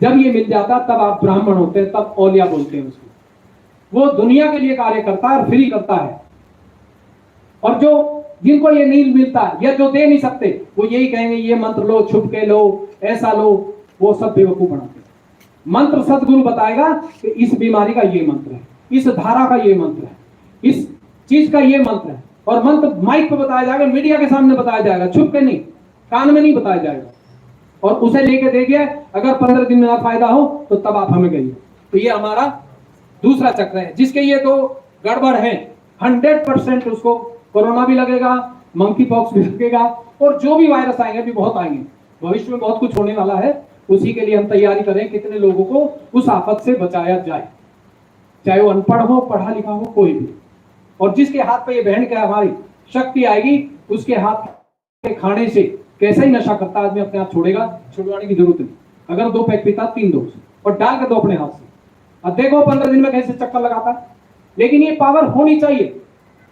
जब ये मिल जाता तब आप ब्राह्मण होते हैं, तब औलिया बोलते हैं उसको। वो दुनिया के लिए कार्य करता है और फ्री करता है। और जो जिनको ये नहीं मिलता या जो दे नहीं सकते, वो यही कहेंगे ये मंत्र लो, छुप के लो, ऐसा लो, वो सब बेवकूफ बनाते हैं। मंत्र सदगुरु बताएगा कि इस बीमारी का ये मंत्र है, इस धारा का ये मंत्र है, इस चीज का ये मंत्र है। और मंत्र माइक पे बताया जाएगा, मीडिया के सामने बताया जाएगा, छुप के नहीं, कान में नहीं बताया जाएगा। और उसे लेके देखिए, अगर 15 दिन में फायदा हो तो तब आप हमें कहिए। तो ये हमारा दूसरा चक्र है, जिसके ये तो गड़बड़ है। 100% उसको कोरोना भी लगेगा, मंकी पॉक्स भी लगेगा, और जो भी वायरस आएंगे भी बहुत आएंगे। भविष्य में बहुत कुछ होने वाला है, उसी के लिए हम तैयारी करें, कितने लोगों को उस आफत से बचाया जाए, चाहे वो अनपढ़ हो, पढ़ा लिखा हो, कोई भी। और जिसके हाथ पे ये बहन के हमारी शक्ति आएगी, उसके हाथ के खाने से कैसा ही नशा करता आदमी अपने आप छोड़ेगा, छुड़वाने की जरूरत नहीं। अगर 2 पैक पीता, 3 डोज और डाल के दो अपने हाथ से, अब देखो 15 दिन में कैसे चक्कर लगाता है। लेकिन ये पावर होनी चाहिए,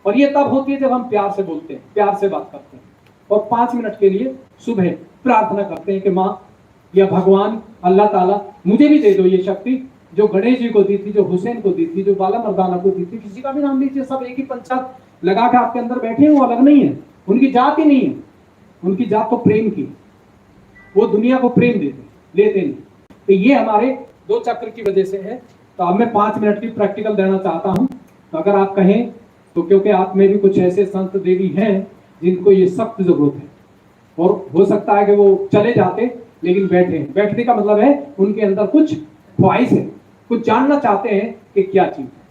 और ये तब होती है जब हम प्यार से बोलते हैं, प्यार से बात करते हैं, और 5 मिनट के लिए सुबह प्रार्थना करते हैं कि माँ या भगवान अल्लाह ताला मुझे भी दे दो ये शक्ति, जो गणेश जी को दी थी, जो हुसैन को दी थी, जो बाला मर्दाना को दी थी, किसी का भी नाम लीजिए, सब एक ही पंचायत लगा के आपके अंदर बैठे हैं, वो अलग नहीं है, उनकी जात ही नहीं है। उनकी जात तो प्रेम की, वो दुनिया को प्रेम लेते नहीं। तो ये हमारे 2 चक्र की वजह से है। तो अब मैं 5 मिनट की प्रैक्टिकल देना चाहता हूं, तो अगर आप कहें तो, क्योंकि आप में भी कुछ ऐसे संत देवी हैं जिनको ये सख्त जरूरत है, और हो सकता है कि वो चले जाते लेकिन बैठे हैं। बैठने का मतलब है उनके अंदर कुछ ख्वाहिश है, कुछ जानना चाहते हैं कि क्या चीज है।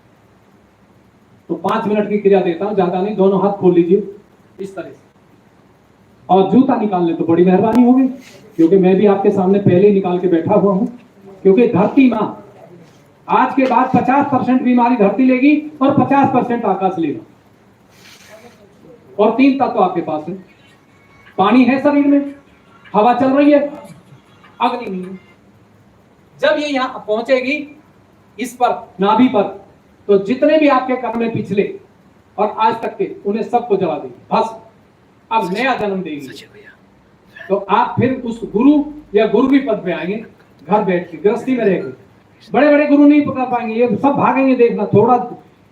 तो 5 मिनट की क्रिया देता हूं, ज्यादा नहीं। दोनों हाथ खोल लीजिए इस तरह से, और जूता निकाल ले तो बड़ी मेहरबानी होगी, क्योंकि मैं भी आपके सामने पहले ही निकाल के बैठा हुआ हूं। क्योंकि धरती मां आज के बाद 50% बीमारी धरती लेगी और 50% आकाश लेगा। और 3 तत्व आपके पास है, पानी है शरीर में, हवा चल रही है, अग्नि नहीं है। जब ये यहां पहुंचेगी इस पर, नाभि पर, तो जितने भी आपके कर्म में पिछले और आज तक के, उन्हें सबको जला देगी, बस अब नया जन्म देगी। तो आप फिर उस गुरु या गुरु की पद पे आएंगे, घर बैठ के गृहस्थी में रहेंगे। बड़े बड़े गुरु नहीं पकड़ पाएंगे, ये सब भागेंगे। देखना थोड़ा,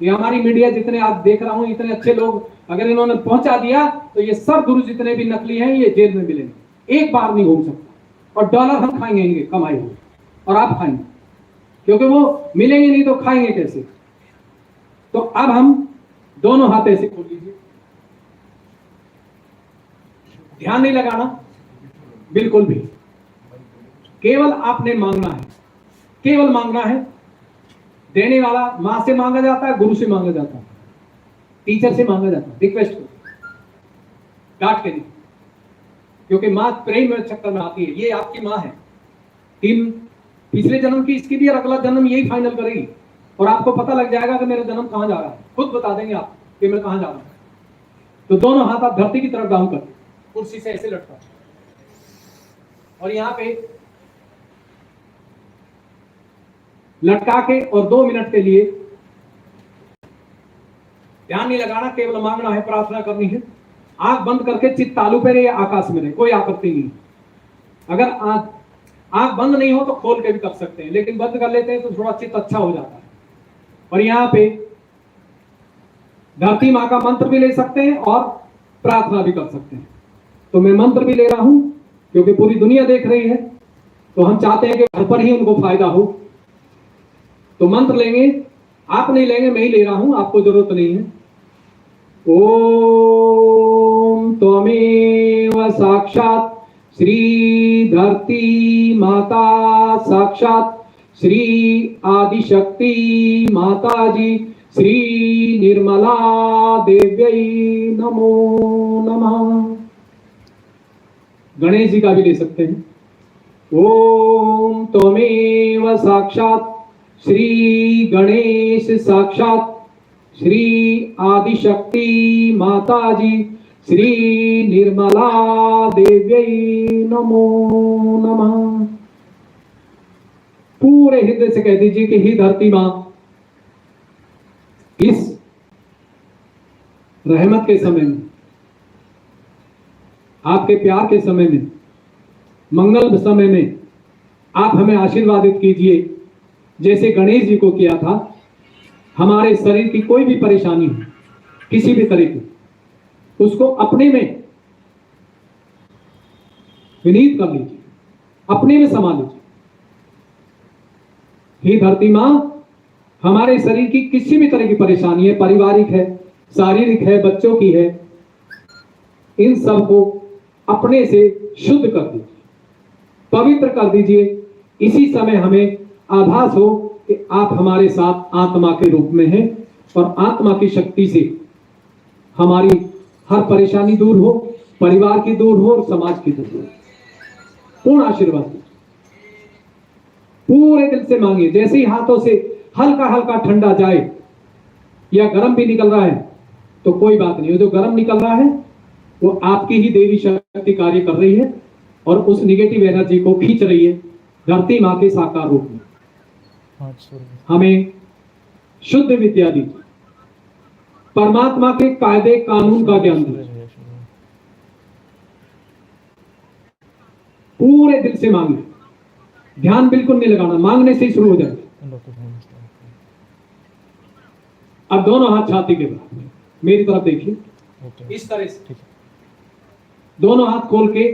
ये हमारी मीडिया जितने आप देख रहा हूं, इतने अच्छे लोग अगर इन्होंने पहुंचा दिया तो ये सब गुरु जितने भी नकली हैं ये जेल में मिलेंगे, एक बार नहीं घूम सकता। और डॉलर हम खाएंगे इनके कमाई हुए, और आप खाएंगे, क्योंकि वो मिलेंगे नहीं तो खाएंगे कैसे। तो अब हम दोनों हाथ ऐसे खोल लीजिए, ध्यान नहीं लगाना बिल्कुल भी, केवल आपने मांगना है, केवल मांगना है। देने वाला मां से मांगा जाता है, गुरु से मांगा जाता है, टीचर से मांगा जाता है, रिक्वेस्ट को डांट के नहीं, क्योंकि मां प्रेम में चक्कर में आती है। ये आपकी मां है, 3 पिछले जन्म की इसकी भी, और अगला जन्म यही फाइनल करेगी। और आपको पता लग जाएगा कि मेरा जन्म कहां जा रहा है, खुद बता देंगे आप कि मैं कहां जा रहा हूं। तो दोनों हाथ आप धरती की तरफ डाउन कर, कुर्सी से ऐसे लटका, और यहां पे लटका के, और 2 मिनट के लिए ध्यान नहीं लगाना, केवल मांगना है, प्रार्थना करनी है। आंख बंद करके चित्त तालु पे रहे या आकाश में रहे, कोई आपत्ति नहीं। अगर आंख बंद नहीं हो तो खोल के भी कर सकते हैं, लेकिन बंद कर लेते हैं तो थोड़ा चित्त अच्छा हो जाता है। और यहाँ पे धरती माँ का मंत्र भी ले सकते हैं और प्रार्थना भी कर सकते हैं। तो मैं मंत्र भी ले रहा हूं, क्योंकि पूरी दुनिया देख रही है, तो हम चाहते हैं कि घर पर ही उनको फायदा हो। तो मंत्र लेंगे, आप नहीं लेंगे, मैं ही ले रहा हूं, आपको जरूरत नहीं है। ओम त्वमेव साक्षात श्री धरती माता, साक्षात श्री आदिशक्ति माता जी, श्री निर्मला देव्यै नमो नमः। गणेश जी का भी ले सकते हैं। ओम त्वमेव साक्षात श्री गणेश, साक्षात श्री आदिशक्ति माता जी, श्री निर्मला देव्यै नमो नमः। पूरे हृदय से कह दीजिए कि हे धरती मां, इस रहमत के समय में, आपके प्यार के समय में, मंगल समय में आप हमें आशीर्वादित कीजिए जैसे गणेश जी को किया था। हमारे शरीर की कोई भी परेशानी हो, किसी भी तरह की, उसको अपने में विनीत कर लीजिए, अपने में समा लीजिए। हे धरती मां, हमारे शरीर की किसी भी तरह की परेशानी है, पारिवारिक है, शारीरिक है, बच्चों की है, इन सब को अपने से शुद्ध कर दीजिए, पवित्र कर दीजिए। इसी समय हमें आभास हो कि आप हमारे साथ आत्मा के रूप में हैं और आत्मा की शक्ति से हमारी हर परेशानी दूर हो, परिवार की दूर हो और समाज की दूर हो। पूर्ण आशीर्वाद दीजिए। पूरे दिल से मांगिए। जैसे ही हाथों से हल्का हल्का ठंडा जाए या गर्म भी निकल रहा है तो कोई बात नहीं, जो गर्म निकल रहा है वो आपकी ही देवी शक्ति कार्य कर रही है और उस निगेटिव एनर्जी को खींच रही है धरती मां के साकार रूप में। हमें शुद्ध विद्या दीजिए, परमात्मा के कायदे कानून का ज्ञान दीजिए। पूरे दिल से मांगिए, ध्यान बिल्कुल नहीं लगाना, मांगने से ही शुरू हो जाए। अब दोनों हाथ छाती के बराबर मेरी तरफ देखिए, इस तरह से दोनों हाथ खोल के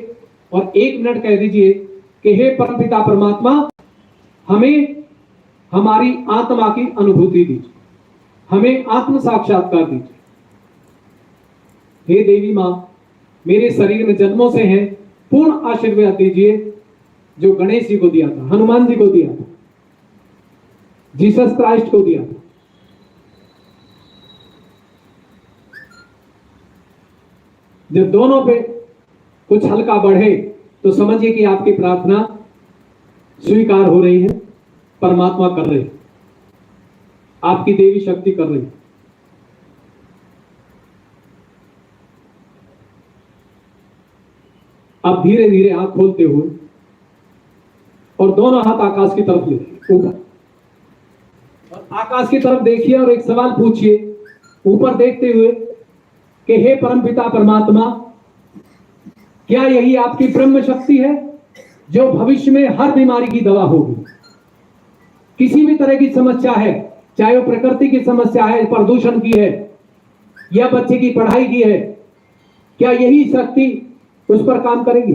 और 1 मिनट कह दीजिए कि हे परमपिता परमात्मा, हमें हमारी आत्मा की अनुभूति दीजिए, हमें आत्म साक्षात्कार दीजिए। हे देवी मां, मेरे शरीर में जन्मों से हैं, पूर्ण आशीर्वाद दीजिए जो गणेश जी को दिया था, हनुमान जी को दिया था, जीसस क्राइस्ट को दिया था। जब दोनों पे कुछ हल्का बढ़े तो समझिए कि आपकी प्रार्थना स्वीकार हो रही है, परमात्मा कर रहे हैं, आपकी देवी शक्ति कर रही है। अब धीरे धीरे आंख खोलते हुए और दोनों हाथ आकाश की तरफ ले ऊपर, और आकाश की तरफ देखिए और एक सवाल पूछिए ऊपर देखते हुए कि हे परमपिता परमात्मा, क्या यही आपकी ब्रह्म शक्ति है जो भविष्य में हर बीमारी की दवा होगी? किसी भी तरह की समस्या है, चाहे वो प्रकृति की समस्या है, प्रदूषण की है या बच्चे की पढ़ाई की है, क्या यही शक्ति उस पर काम करेगी?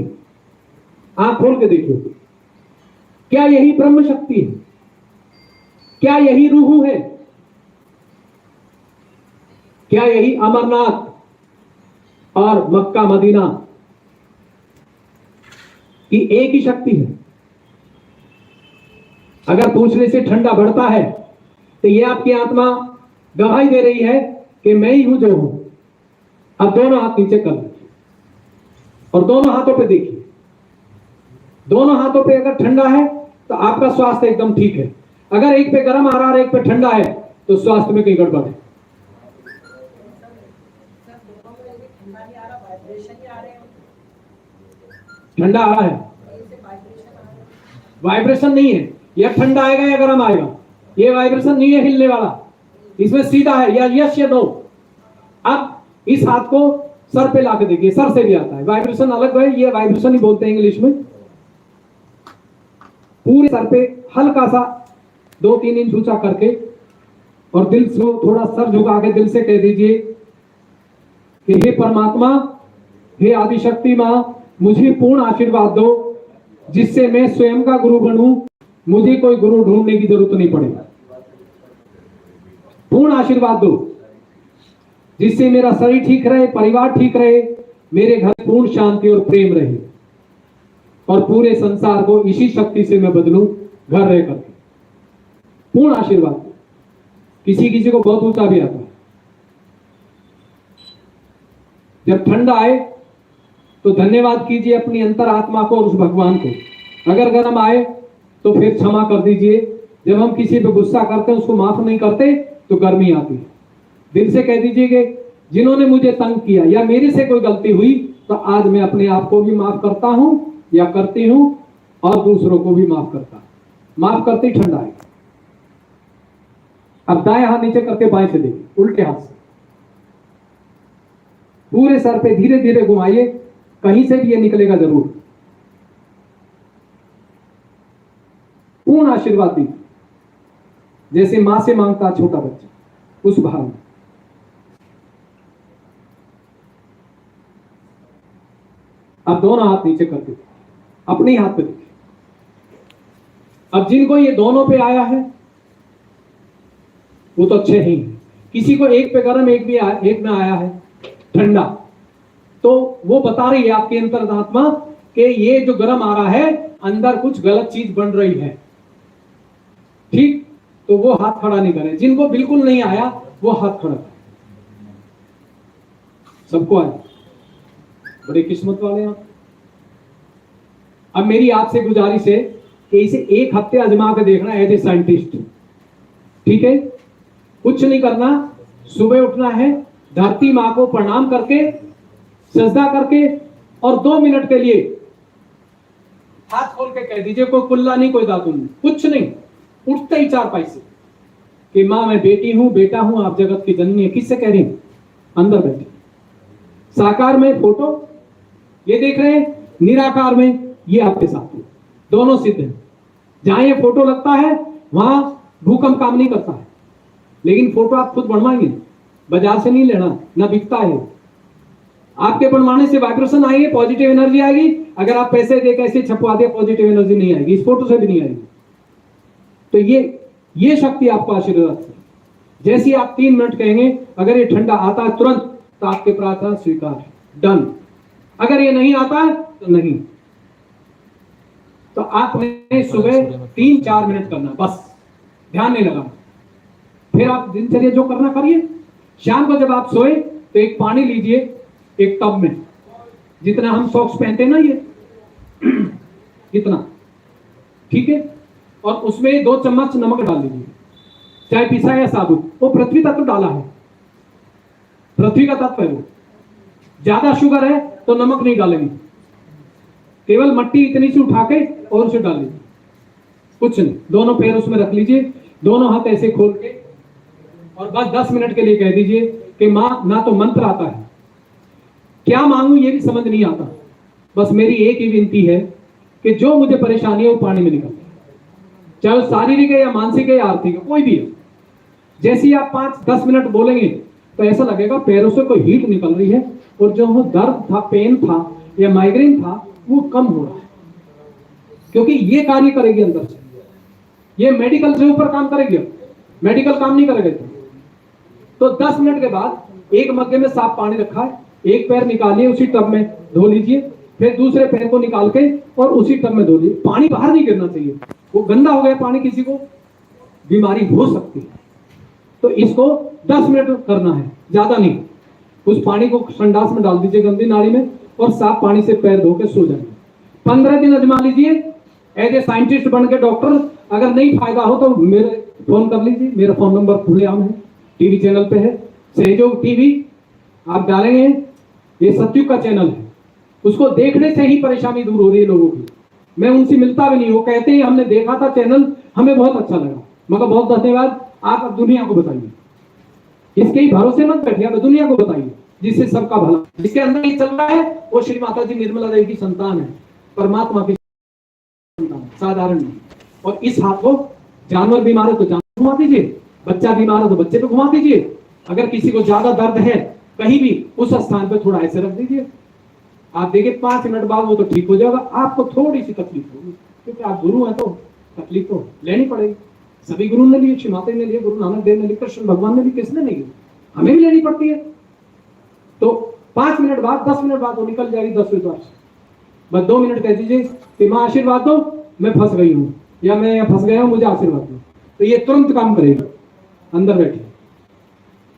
आंख खोल के देखिए, क्या यही ब्रह्म शक्ति है? क्या यही रूह है? क्या यही अमरनाथ और मक्का मदीना की एक ही शक्ति है? अगर पूछने से ठंडा बढ़ता है तो यह आपकी आत्मा गवाही दे रही है कि मैं ही हूं जो हूं। अब दोनों हाथ नीचे कर लीजिए और दोनों हाथों पे देखिए। दोनों हाथों पे अगर ठंडा है तो आपका स्वास्थ्य एकदम ठीक है। अगर एक पे गर्म आ रहा है और एक पे ठंडा है तो स्वास्थ्य में कहीं गड़बड़ है। ठंडा आ रहा है, वाइब्रेशन नहीं है, यह ठंडा आएगा या गर्म आएगा, ये वाइब्रेशन नहीं है हिलने वाला, इसमें सीधा है या यस या नो। अब इस हाथ को सर पे लाके देखिए, सर से भी आता है वाइब्रेशन अलग है, ये वाइब्रेशन ही बोलते हैं इंग्लिश में। पूरे सर पे हल्का सा 2-3 इंच ऊंचा करके और दिल से थोड़ा सर झुका के दिल से कह दीजिए कि हे परमात्मा, हे आदिशक्ति मां, मुझे पूर्ण आशीर्वाद दो जिससे मैं स्वयं का गुरु बनूं, मुझे कोई गुरु ढूंढने की जरूरत नहीं पड़े। पूर्ण आशीर्वाद दो जिससे मेरा शरीर ठीक रहे, परिवार ठीक रहे, मेरे घर पूर्ण शांति और प्रेम रहे और पूरे संसार को इसी शक्ति से मैं बदलूं घर रह करके। पूर्ण आशीर्वाद। किसी किसी को बहुत ऊंचा भी आता है। जब ठंडा आए तो धन्यवाद कीजिए अपनी अंतरात्मा को और उस भगवान को। अगर गर्म आए तो फिर क्षमा कर दीजिए। जब हम किसी पे गुस्सा करते हैं, उसको माफ नहीं करते तो गर्मी आती है। दिल से कह दीजिए कि जिन्होंने मुझे तंग किया या मेरे से कोई गलती हुई तो आज मैं अपने आप को भी माफ करता हूं या करती हूं और दूसरों को भी माफ करता हूं। माफ करते ही ठंडा आएगा। अब दाएं हाथ नीचे करके बाएं से देखिए, उल्टे हाथ से पूरे सर पे धीरे धीरे घुमाइए, कहीं से भी ये निकलेगा जरूर। आशीर्वाद दी, जैसे मां से मांगता छोटा बच्चा, उस भाव में। अब दोनों हाथ नीचे कर दे, अपने ही हाथ पे देखिए। अब जिनको ये दोनों पे आया है वो तो अच्छे ही हैं। किसी को एक पे गर्म, एक में आया है ठंडा, तो वो बता रही है आपकी अंतरात्मा कि ये जो गर्म आ रहा है अंदर कुछ गलत चीज बन रही है, ठीक। तो वो हाथ खड़ा नहीं करे। जिनको बिल्कुल नहीं आया वो हाथ खड़ा करे। सबको आया, बड़ी किस्मत वाले आप। अब मेरी आपसे गुजारिश है कि इसे एक हफ्ते आजमा के देखना एज ए साइंटिस्ट, ठीक है। कुछ नहीं करना, सुबह उठना है, धरती मां को प्रणाम करके, सजदा करके, और 2 मिनट के लिए हाथ खोल के कह दीजिए, कोई कुल्ला नहीं, कोई दातुन नहीं, कुछ नहीं, उठते ही 4 पैसे कि मां मैं बेटी हूं, बेटा हूं, आप जगत की जननी है। किससे कह रही हूं? अंदर बैठे, साकार में फोटो ये देख रहे हैं, निराकार में ये आपके साथ है, दोनों सिद्ध है। जहां ये फोटो लगता है वहां भूकंप काम नहीं करता है, लेकिन फोटो आप खुद बनवाएंगे, बाजार से नहीं लेना, ना बिकता है। आपके बनवाने से वाइब्रेशन आएगी, पॉजिटिव एनर्जी आएगी। अगर आप पैसे दे कैसे छपवा दे, पॉजिटिव एनर्जी नहीं आएगी, इस फोटो से भी नहीं आएगी। तो ये शक्ति आपको आशीर्वाद है। जैसे ही आप 3 मिनट कहेंगे, अगर ये ठंडा आता है तुरंत, तो आपके प्रार्थना स्वीकार है, डन। अगर ये नहीं आता है तो नहीं। तो आपने सुबह 3-4 मिनट करना, बस ध्यान नहीं लगाना। फिर आप दिनचर्या जो करना करिए। शाम को जब आप सोए तो एक पानी लीजिए, एक टब में, जितना हम सॉक्स पहनते हैं ना, ये इतना, ठीक है। और उसमें 2 चम्मच नमक डाल दीजिए, चाहे पिसा या साबुत। वो पृथ्वी तत्व डाला है, पृथ्वी का तत्व है वो। ज्यादा शुगर है तो नमक नहीं डालेंगे, केवल मट्टी इतनी सी उठा के और उसे डाल लीजिए, कुछ नहीं। दोनों पैर उसमें रख लीजिए, दोनों हाथ ऐसे खोल के, और बस 10 मिनट के लिए कह दीजिए कि मां, ना तो मंत्र आता है, क्या मांगू ये भी समझ नहीं आता, बस मेरी एक ही विनती है कि जो मुझे परेशानी है वो पानी में निकल, चाहे वो शारीरिक है या मानसिक है या आर्थिक है, कोई भी है। जैसे ही आप 5-10 मिनट बोलेंगे तो ऐसा लगेगा पैरों से कोई हीट निकल रही है, और जो दर्द था, पेन था या माइग्रेन था, वो कम हो रहा है। क्योंकि ये कार्य करेगी अंदर से, ये मेडिकल से ऊपर काम करेगी, मेडिकल काम नहीं करेगा। तो 10 मिनट के बाद एक मग्गे में साफ पानी रखा है, एक पैर निकालिए, उसी टब में धो लीजिए, फिर दूसरे पैर को निकाल के और उसी टब में धो लीजिए। पानी बाहर नहीं गिरना चाहिए, वो गंदा हो गया पानी, किसी को बीमारी हो सकती है। तो इसको 10 मिनट करना है, ज्यादा नहीं। उस पानी को संडास में डाल दीजिए, गंदी नाली में, और साफ पानी से पैर धो के सो जाइए। 15 दिन आजमा लीजिए एज ए साइंटिस्ट बन के डॉक्टर। अगर नहीं फायदा हो तो मेरे फोन कर लीजिए, मेरा फोन नंबर खुलेआम है, टीवी चैनल पे है, सहयोग टीवी आप डालेंगे, ये सत्युग का चैनल है, उसको देखने से ही परेशानी दूर हो रही है लोगों की। मैं उनसे मिलता भी नहीं, वो कहते हैं हमने देखा था चैनल, हमें बहुत अच्छा लगा। मगर बहुत धन्यवाद, आप अब दुनिया को बताइए, इसके ही भरोसे मत बैठिए, आप दुनिया को बताइए, जिससे सबका भला। जिसके अंदर ही चल रहा है वो श्री माता जी निर्मला देवी की संतान है, परमात्मा की संतान, साधारण नहीं। और इस हाथ को, जानवर बीमार है तो जानवर घुमा दीजिए, बच्चा बीमार है तो बच्चे पे घुमा दीजिए। अगर किसी को ज्यादा दर्द है कहीं भी, उस स्थान पे थोड़ा ऐसे रख दीजिए। आप देखिए 5 मिनट बाद वो तो ठीक हो जाएगा। आपको थोड़ी सी तकलीफ होगी, क्योंकि आप गुरु हैं तो तकलीफ तो लेनी पड़ेगी। सभी गुरु ने लिए, श्री माता ने लिए, गुरु नानक देव ने लिए, कृष्ण भगवान ने भी, किसने नहीं ली, हमें भी लेनी पड़ती है। तो 5 मिनट बाद, 10 मिनट बाद वो निकल जाएगी 10 मिनट बाद। बस 2 मिनट कह दीजिए कि मां आशीर्वाद दो, मैं फंस गई हूँ, या मैं फंस गया हूँ, मुझे आशीर्वाद दो। तो ये तुरंत काम करेगा, अंदर बैठे,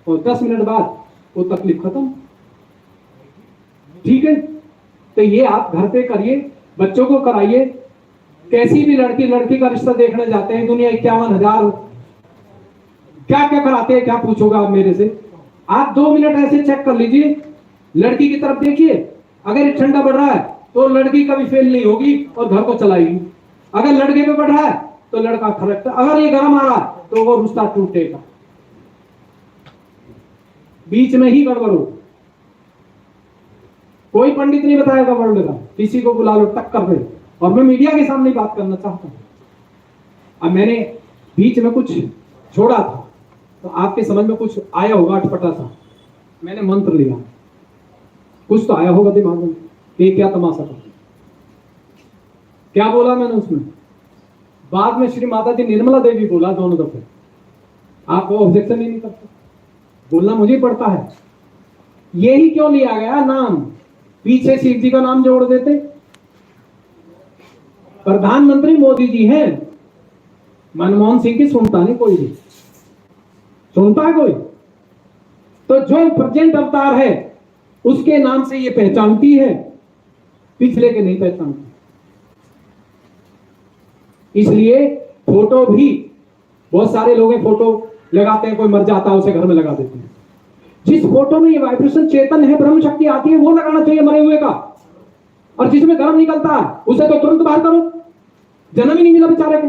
और 10 मिनट बाद वो तकलीफ खत्म। ठीक है, तो ये आप घर पे करिए, बच्चों को कराइए। कैसी भी लड़की का रिश्ता देखने जाते हैं, दुनिया 51,000 क्या क्या कराते हैं, क्या पूछोगा आप मेरे से। आप 2 मिनट ऐसे चेक कर लीजिए, लड़की की तरफ देखिए, अगर ये ठंडा बढ़ रहा है तो लड़की कभी फेल नहीं होगी और घर को चलाएगी। अगर लड़के पे बढ़ रहा है तो लड़का करेक्ट, अगर ये गर्म आ रहा है तो वो रिश्ता टूटेगा, बीच में ही गड़बड़ हो। कोई पंडित नहीं बताएगा वर्ल्ड का, किसी को बुला लो टक्कर पे। और मैं मीडिया के सामने बात करना चाहता हूं, अब मैंने बीच में कुछ छोड़ा था, तो आपके समझ में कुछ आया होगा अटपटा सा, मैंने मंत्र लिया, कुछ तो आया होगा दिमाग में कि क्या तमाशा था। क्या बोला मैंने उसमें? बाद में श्री माता जी निर्मला देवी बोला दोनों दफे। आप वो ऑब्जेक्शन ही नहीं करते, बोलना मुझे पड़ता है। यही क्यों लिया गया नाम, पीछे शिव जी का नाम जोड़ देते। प्रधानमंत्री मोदी जी हैं, मनमोहन सिंह की सुनता नहीं कोई भी, सुनता है कोई? तो जो प्रेजेंट अवतार है उसके नाम से ये पहचानती है, पिछले के नहीं पहचानती। इसलिए फोटो भी बहुत सारे लोग फोटो लगाते हैं, कोई मर जाता है उसे घर में लगा देते हैं। जिस फोटो में ये वाइब्रेशन चेतन है, ब्रह्म शक्ति आती है, वो लगाना चाहिए मरे हुए का। और जिसमें गर्म निकलता है उसे तो तुरंत बाहर करो, जन्म ही नहीं मिला बेचारे को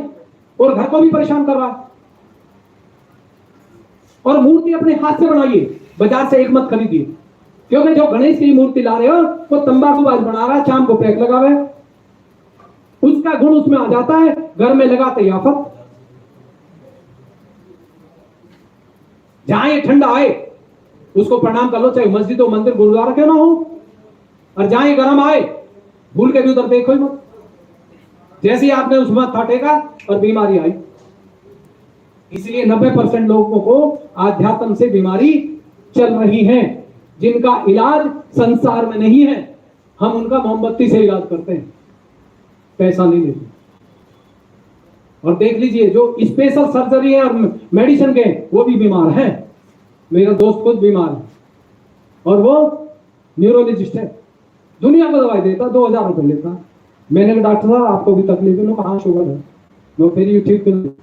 और घर को भी परेशान कर रहा है। और मूर्ति अपने हाथ से बनाइए, बाजार से एक मत खरीदिए, क्योंकि जो गणेश की मूर्ति ला रहे हो वो तंबाकूबाज बना रहा है, शाम को पैक लगा हुआ है, उसका गुण उसमें आ जाता है, घर में लगाते ही आफत। जहां ये ठंडा आए उसको प्रणाम कर लो, चाहे मस्जिद हो, मंदिर, गुरुद्वारा क्यों ना हो। और जहां ये गर्म आए भूल के भी उधर देखो ही मत। जैसे ही आपने उसमें माथा टेका और बीमारी आई। इसलिए 90% लोगों को आध्यात्म से बीमारी चल रही है, जिनका इलाज संसार में नहीं है। हम उनका मोमबत्ती से इलाज करते हैं, पैसा नहीं लेते। और देख लीजिए जो स्पेशल सर्जरी है और मेडिसिन के, वो भी बीमार हैं। मेरा दोस्त खुद बीमार है और वो न्यूरोलॉजिस्ट है, दुनिया को दवाई देता, 2000 रुपए लेता। मैंने कहा डॉक्टर साहब आपको भी तकलीफ है? कहाँ शुगर है? लो फिर ये ठीक कर।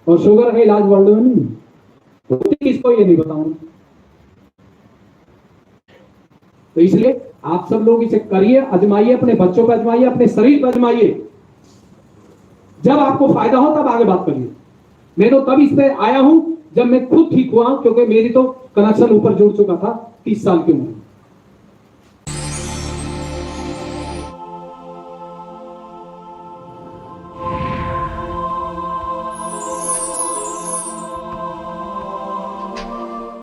और शुगर का इलाज वर्ल्ड में नहीं होती, इसको ये नहीं बताऊंगा। तो इसलिए आप सब लोग इसे करिए, आजमाइए, अपने बच्चों पर आजमाइए, अपने शरीर पर आजमाइए। जब आपको फायदा हो तब आगे बात करिए। मैं तो तब इस पे आया हूं जब मैं खुद ठीक हुआ, क्योंकि मेरी तो कनेक्शन ऊपर जुड़ चुका था 30 साल की उम्र।